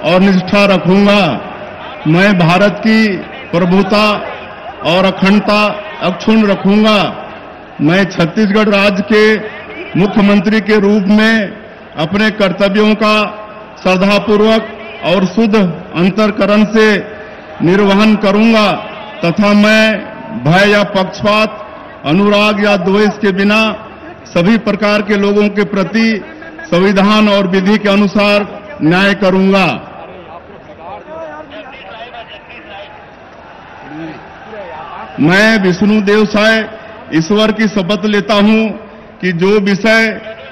और निष्ठा रखूंगा। मैं भारत की प्रभुता और अखंडता अक्षुण्ण रखूंगा। मैं छत्तीसगढ़ राज्य के मुख्यमंत्री के रूप में अपने कर्तव्यों का श्रद्धापूर्वक और शुद्ध अंतःकरण से निर्वहन करूंगा तथा मैं भय या पक्षपात, अनुराग या द्वेष के बिना सभी प्रकार के लोगों के प्रति संविधान और विधि के अनुसार न्याय करूंगा। मैं विष्णुदेव साय ईश्वर की शपथ लेता हूं कि जो विषय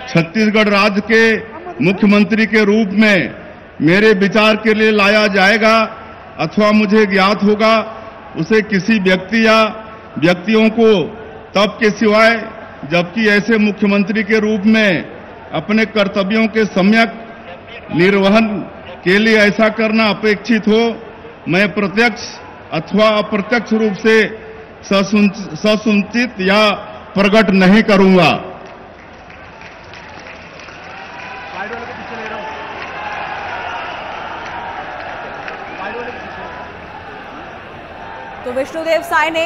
छत्तीसगढ़ राज्य के मुख्यमंत्री के रूप में मेरे विचार के लिए लाया जाएगा अथवा मुझे ज्ञात होगा, उसे किसी व्यक्ति या व्यक्तियों को तब के सिवाय जबकि ऐसे मुख्यमंत्री के रूप में अपने कर्तव्यों के सम्यक निर्वहन के लिए ऐसा करना अपेक्षित हो, मैं प्रत्यक्ष अथवा अप्रत्यक्ष रूप से ससूचित या प्रकट नहीं करूंगा। तो विष्णुदेव साय ने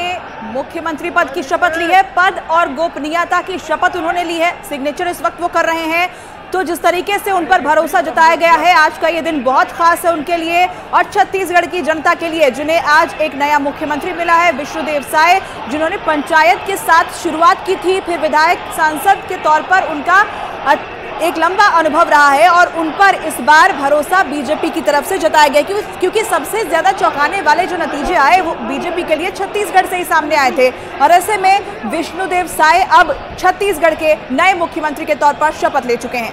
मुख्यमंत्री पद की शपथ ली है, पद और गोपनीयता की शपथ उन्होंने ली है, सिग्नेचर इस वक्त वो कर रहे हैं। तो जिस तरीके से उन पर भरोसा जताया गया है, आज का ये दिन बहुत खास है उनके लिए और छत्तीसगढ़ की जनता के लिए, जिन्हें आज एक नया मुख्यमंत्री मिला है, विष्णुदेव साय, जिन्होंने पंचायत के साथ शुरुआत की थी, फिर विधायक सांसद के तौर पर उनका एक लंबा अनुभव रहा है और उन पर इस बार भरोसा बीजेपी की तरफ से जताया गया, क्योंकि सबसे ज्यादा चौंकाने वाले जो नतीजे आए वो बीजेपी के लिए छत्तीसगढ़ से ही सामने आए थे और ऐसे में विष्णुदेव साय अब छत्तीसगढ़ के नए मुख्यमंत्री के तौर पर शपथ ले चुके हैं।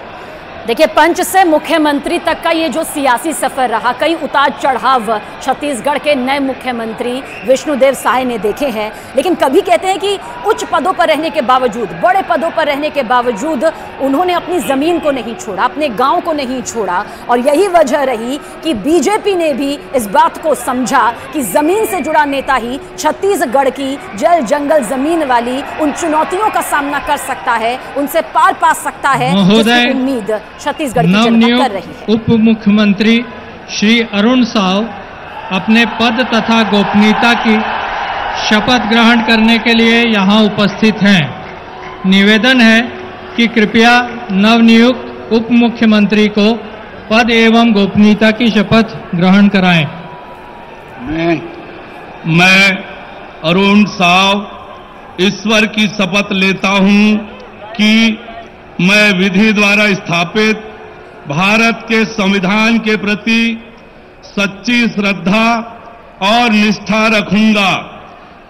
देखिए, पंच से मुख्यमंत्री तक का ये जो सियासी सफर रहा, कई उतार चढ़ाव छत्तीसगढ़ के नए मुख्यमंत्री विष्णुदेव साय ने देखे हैं, लेकिन कभी कहते हैं कि उच्च पदों पर रहने के बावजूद, बड़े पदों पर रहने के बावजूद उन्होंने अपनी जमीन को नहीं छोड़ा, अपने गांव को नहीं छोड़ा और यही वजह रही कि बीजेपी ने भी इस बात को समझा कि जमीन से जुड़ा नेता ही छत्तीसगढ़ की जल जंगल जमीन वाली उन चुनौतियों का सामना कर सकता है, उनसे पार पा सकता है, जिसकी उम्मीद छत्तीसगढ़ की जनता कर रही है। उप मुख्यमंत्री श्री अरुण साव अपने पद तथा गोपनीयता की शपथ ग्रहण करने के लिए यहां उपस्थित हैं। निवेदन है कि कृपया नवनियुक्त उप मुख्यमंत्री को पद एवं गोपनीयता की शपथ ग्रहण कराएं। मैं अरुण साव ईश्वर की शपथ लेता हूं कि मैं विधि द्वारा स्थापित भारत के संविधान के प्रति सच्ची श्रद्धा और निष्ठा रखूंगा।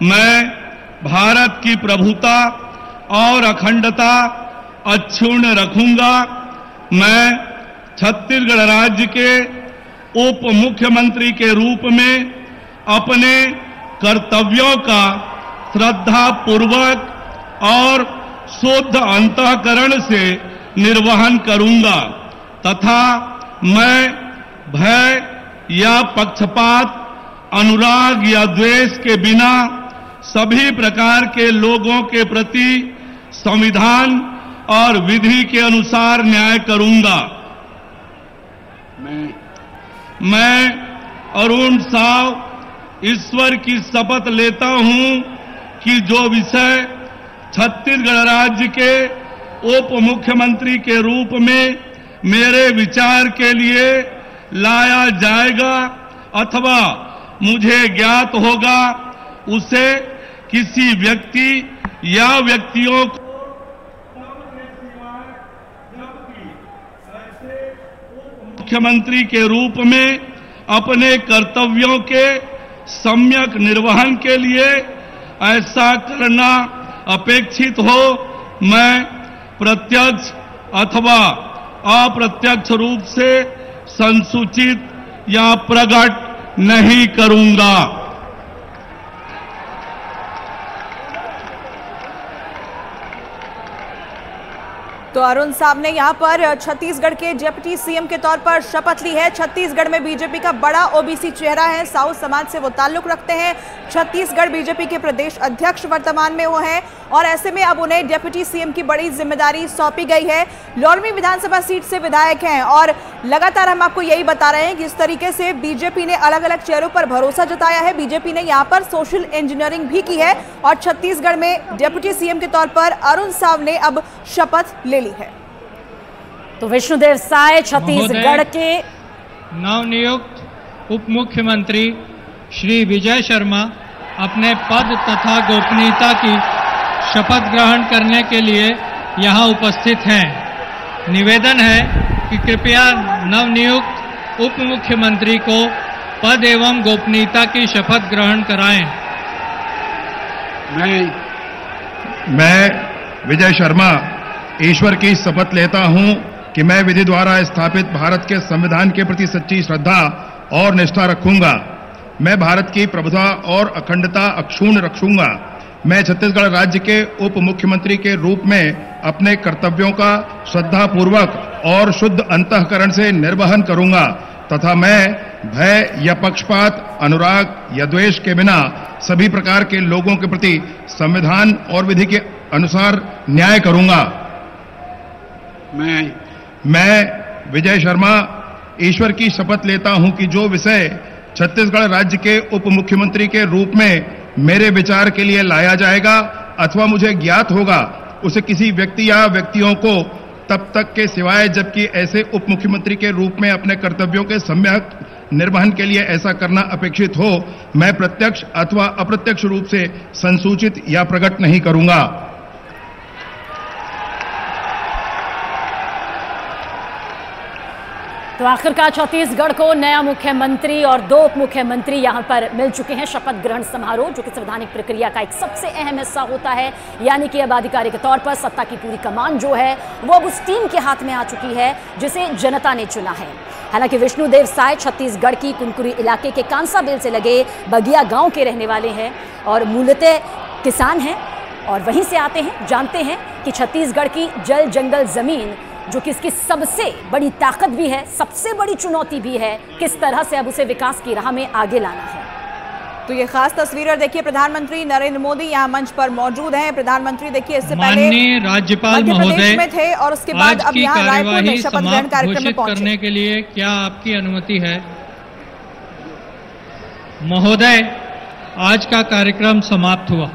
मैं भारत की प्रभुता और अखंडता अक्षुण्ण रखूंगा। मैं छत्तीसगढ़ राज्य के उप मुख्यमंत्री के रूप में अपने कर्तव्यों का श्रद्धापूर्वक और शुद्ध अंतःकरण से निर्वहन करूंगा तथा मैं भय या पक्षपात, अनुराग या द्वेष के बिना सभी प्रकार के लोगों के प्रति संविधान और विधि के अनुसार न्याय करूंगा। मैं अरुण साव ईश्वर की शपथ लेता हूं कि जो विषय छत्तीसगढ़ राज्य के उप मुख्यमंत्री के रूप में मेरे विचार के लिए लाया जाएगा अथवा मुझे ज्ञात होगा, उसे किसी व्यक्ति या व्यक्तियों को मुख्यमंत्री के रूप में अपने कर्तव्यों के सम्यक निर्वहन के लिए ऐसा करना अपेक्षित हो, मैं प्रत्यक्ष अथवा अप्रत्यक्ष रूप से संसूचित या प्रकट नहीं करूंगा। तो अरुण साहब ने यहाँ पर छत्तीसगढ़ के डिप्टी सीएम के तौर पर शपथ ली है। छत्तीसगढ़ में बीजेपी का बड़ा ओबीसी चेहरा है, साहू समाज से वो ताल्लुक रखते हैं। छत्तीसगढ़ बीजेपी के प्रदेश अध्यक्ष वर्तमान में वो हैं और ऐसे में अब उन्हें डिप्टी सीएम की बड़ी जिम्मेदारी सौंपी गई है। लोरमी विधानसभा सीट से विधायक हैं और लगातार हम आपको यही बता रहे हैं कि इस तरीके से बीजेपी ने अलग अलग चेहरों पर भरोसा जताया है। बीजेपी ने यहाँ पर सोशल इंजीनियरिंग भी की है और छत्तीसगढ़ में डिप्टी सीएम के तौर पर अरुण साहब ने अब शपथ ले ली है। तो विष्णुदेव साय छत्तीसगढ़ के नवनियुक्त उप मुख्यमंत्री श्री विजय शर्मा अपने पद तथा गोपनीयता की शपथ ग्रहण करने के लिए यहां उपस्थित हैं। निवेदन है कि कृपया नवनियुक्त उप मुख्यमंत्री को पद एवं गोपनीयता की शपथ ग्रहण कराएं। मैं विजय शर्मा ईश्वर की शपथ लेता हूं कि मैं विधि द्वारा स्थापित भारत के संविधान के प्रति सच्ची श्रद्धा और निष्ठा रखूंगा। मैं भारत की प्रभुता और अखंडता अक्षुण्ण रखूंगा। मैं छत्तीसगढ़ राज्य के उप मुख्यमंत्री के रूप में अपने कर्तव्यों का श्रद्धापूर्वक और शुद्ध अंतःकरण से निर्वहन करूंगा तथा मैं भय या पक्षपात, अनुराग या द्वेष के बिना सभी प्रकार के लोगों के प्रति संविधान और विधि के अनुसार न्याय करूंगा। मैं विजय शर्मा ईश्वर की शपथ लेता हूं कि जो विषय छत्तीसगढ़ राज्य के उप मुख्यमंत्री के रूप में मेरे विचार के लिए लाया जाएगा अथवा मुझे ज्ञात होगा, उसे किसी व्यक्ति या व्यक्तियों को तब तक के सिवाय जबकि ऐसे उप मुख्यमंत्री के रूप में अपने कर्तव्यों के सम्यक निर्वहन के लिए ऐसा करना अपेक्षित हो, मैं प्रत्यक्ष अथवा अप्रत्यक्ष रूप से संसूचित या प्रकट नहीं करूंगा। तो आखिरकार छत्तीसगढ़ को नया मुख्यमंत्री और 2 उप मुख्यमंत्री यहां पर मिल चुके हैं। शपथ ग्रहण समारोह जो कि संवैधानिक प्रक्रिया का एक सबसे अहम हिस्सा होता है, यानी कि अब आधिकारिक तौर पर सत्ता की पूरी कमान जो है वो अब उस टीम के हाथ में आ चुकी है जिसे जनता ने चुना है। हालांकि विष्णुदेव साय छत्तीसगढ़ की कुनकुरी इलाके के कांसाबेल से लगे बगिया गांव के रहने वाले हैं और मूलतः किसान हैं और वहीं से आते हैं। जानते हैं कि छत्तीसगढ़ की जल जंगल जमीन जो कि इसकी सबसे बड़ी ताकत भी है, सबसे बड़ी चुनौती भी है, किस तरह से अब उसे विकास की राह में आगे लाना है। तो ये खास तस्वीर देखिए, प्रधानमंत्री नरेंद्र मोदी यहाँ मंच पर मौजूद हैं। प्रधानमंत्री देखिए इससे पहले राज्यपाल मध्य प्रदेश महोदय में थे और उसके बाद अब यहाँ रायपुर में शपथ ग्रहण कार्यक्रम में पहुंचे। करने के लिए क्या आपकी अनुमति है? महोदय, आज का कार्यक्रम समाप्त हुआ।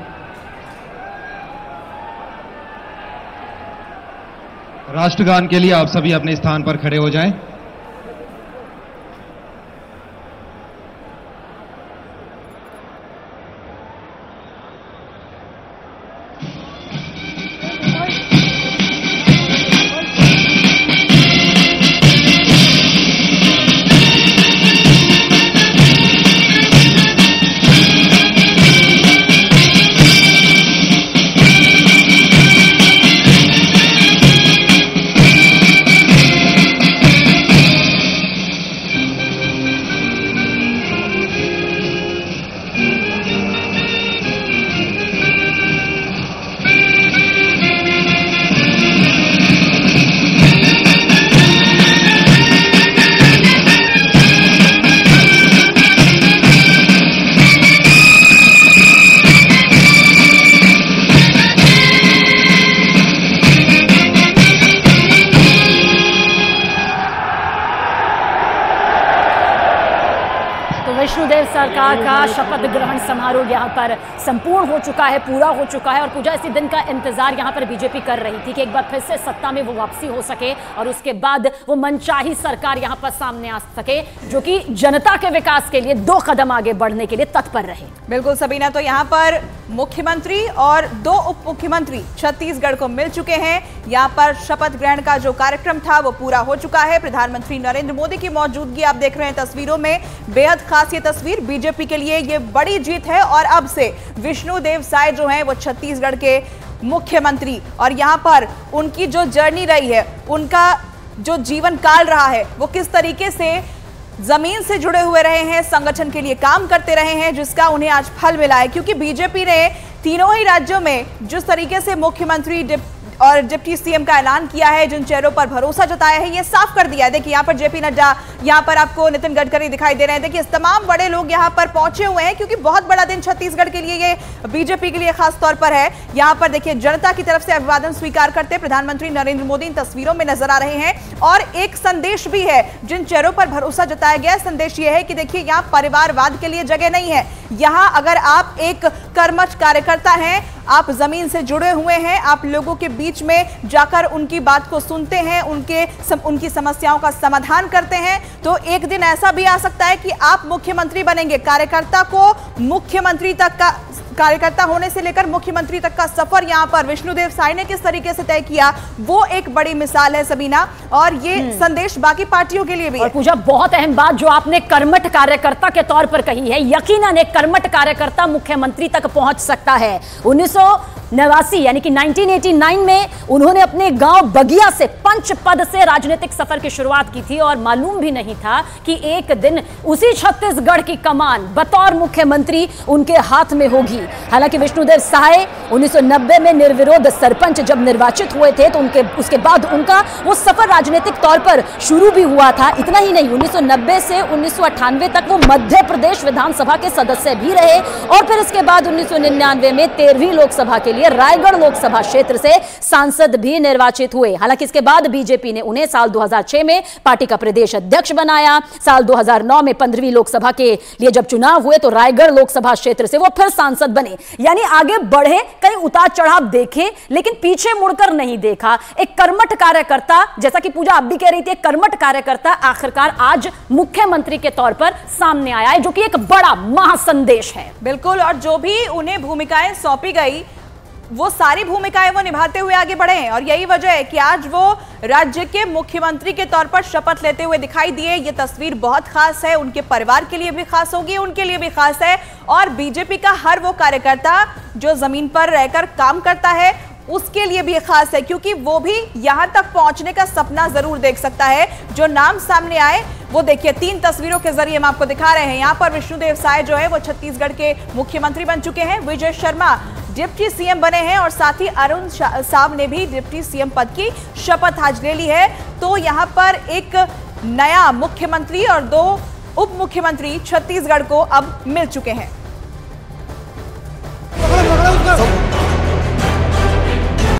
राष्ट्रगान के लिए आप सभी अपने स्थान पर खड़े हो जाएं। विष्णुदेव सरकार का शपथ ग्रहण समारोह यहाँ पर संपूर्ण हो चुका है, पूरा हो चुका है और पूजा इसी दिन का इंतजार यहाँ पर बीजेपी कर रही थी कि एक बार फिर से सत्ता में वो वापसी हो सके और उसके बाद वो मनचाही सरकार यहाँ पर सामने आ सके जो कि जनता के विकास के लिए 2 कदम आगे बढ़ने के लिए तत्पर रहे। बिल्कुल सबीना, तो यहाँ पर मुख्यमंत्री और 2 उप मुख्यमंत्री छत्तीसगढ़ को मिल चुके हैं। यहाँ पर शपथ ग्रहण का जो कार्यक्रम था वो पूरा हो चुका है। प्रधानमंत्री नरेंद्र मोदी की मौजूदगी आप देख रहे हैं तस्वीरों में। बेहद खास ये तस्वीर, बीजेपी के लिए ये बड़ी जीत है और अब से विष्णुदेव साय जो हैं वो छत्तीसगढ़ के मुख्यमंत्री और यहाँ पर उनकी जो जर्नी रही है, उनका जो जीवन काल रहा है वो किस तरीके से जमीन से जुड़े हुए रहे हैं, संगठन के लिए काम करते रहे हैं, जिसका उन्हें आज फल मिला है। क्योंकि बीजेपी ने तीनों ही राज्यों में जिस तरीके से मुख्यमंत्री और डिप्टी सीएम का ऐलान किया है, जिन चेहरों पर भरोसा जताया है ये साफ कर दिया है। देखिए यहाँ पर जेपी नड्डा, यहाँ पर आपको नितिन गडकरी दिखाई दे रहे हैं। देखिए तमाम बड़े लोग यहाँ पर पहुंचे हुए हैं क्योंकि बहुत बड़ा दिन छत्तीसगढ़ के लिए, ये बीजेपी के लिए खास तौर पर है। यहाँ पर देखिए जनता की तरफ से अभिवादन स्वीकार करते प्रधानमंत्री नरेंद्र मोदी इन तस्वीरों में नजर आ रहे हैं और एक संदेश भी है जिन चेहरों पर भरोसा जताया गया। संदेश ये है कि देखिए यहाँ परिवारवाद के लिए जगह नहीं है। यहाँ अगर आप एक कर्मठ कार्यकर्ता हैं, आप जमीन से जुड़े हुए हैं, आप लोगों के बीच में जाकर उनकी बात को सुनते हैं, उनकी समस्याओं का समाधान करते हैं, तो एक दिन ऐसा भी आ सकता है कि आप मुख्यमंत्री बनेंगे। कार्यकर्ता को मुख्यमंत्री तक का, कार्यकर्ता होने से लेकर मुख्यमंत्री तक का सफर यहां पर विष्णुदेव साय ने किस तरीके से तय किया, वो एक बड़ी मिसाल है सबीना, और ये संदेश बाकी पार्टियों के लिए भी है। पूजा, बहुत अहम बात जो आपने कर्मठ कार्यकर्ता के तौर पर कही है, यकीनन एक कर्मठ कार्यकर्ता मुख्यमंत्री तक पहुंच सकता है। 1989 यानी कि 1989 में उन्होंने अपने गांव बगिया से पंच पद से राजनीतिक सफर की शुरुआत की थी और मालूम भी नहीं था कि एक दिन उसी छत्तीसगढ़ की कमान बतौर मुख्यमंत्री उनके हाथ में होगी। हालांकि विष्णुदेव साय 1990 में निर्विरोध सरपंच जब निर्वाचित हुए थे तो उसके बाद उनका वो सफर राजनीतिक तौर पर शुरू भी हुआ था। इतना ही नहीं, 1990 से 1998 तक वो मध्य प्रदेश विधानसभा के सदस्य भी रहे और फिर इसके बाद 1999 में 13वीं लोकसभा के लिए रायगढ़ लोकसभा क्षेत्र से सांसद भी निर्वाचित हुए। हालांकि इसके बाद बीजेपी ने उन्हें साल 2006 में पार्टी का प्रदेश अध्यक्ष बनाया। साल 2009 में 15वीं लोकसभा के लिए जब चुनाव हुए तो रायगढ़ लोकसभा क्षेत्र से वो फिर सांसद बने। यानी आगे बढ़े, कई उतार चढ़ाव देखे, लेकिन पीछे मुड़कर नहीं देखा। एक कर्मठ कार्यकर्ता, जैसा कि पूजा आप भी कह रही थी, एक कर्मठ कार्यकर्ता आखिरकार आज मुख्यमंत्री के तौर पर सामने आया है, जो कि एक बड़ा महासंदेश है। बिल्कुल, और जो भी उन्हें भूमिकाएं सौंपी गई वो सारी भूमिकाएं वो निभाते हुए आगे बढ़े हैं और यही वजह है कि आज वो राज्य के मुख्यमंत्री के तौर पर शपथ लेते हुए दिखाई दिए। ये तस्वीर बहुत खास है, उनके परिवार के लिए भी खास होगी, उनके लिए भी खास है और बीजेपी का हर वो कार्यकर्ता जो जमीन पर रहकर काम करता है उसके लिए भी खास है, क्योंकि वो भी यहां तक पहुंचने का सपना जरूर देख सकता है। जो नाम सामने आए वो देखिए 3 तस्वीरों के जरिए हम आपको दिखा रहे हैं। यहाँ पर विष्णुदेव साय जो है वो छत्तीसगढ़ के मुख्यमंत्री बन चुके हैं, विजय शर्मा डिप्टी सीएम बने हैं और साथ ही अरुण साव ने भी डिप्टी सीएम पद की शपथ आज ले ली है। तो यहाँ पर एक नया मुख्यमंत्री और 2 उप मुख्यमंत्री छत्तीसगढ़ को अब मिल चुके हैं।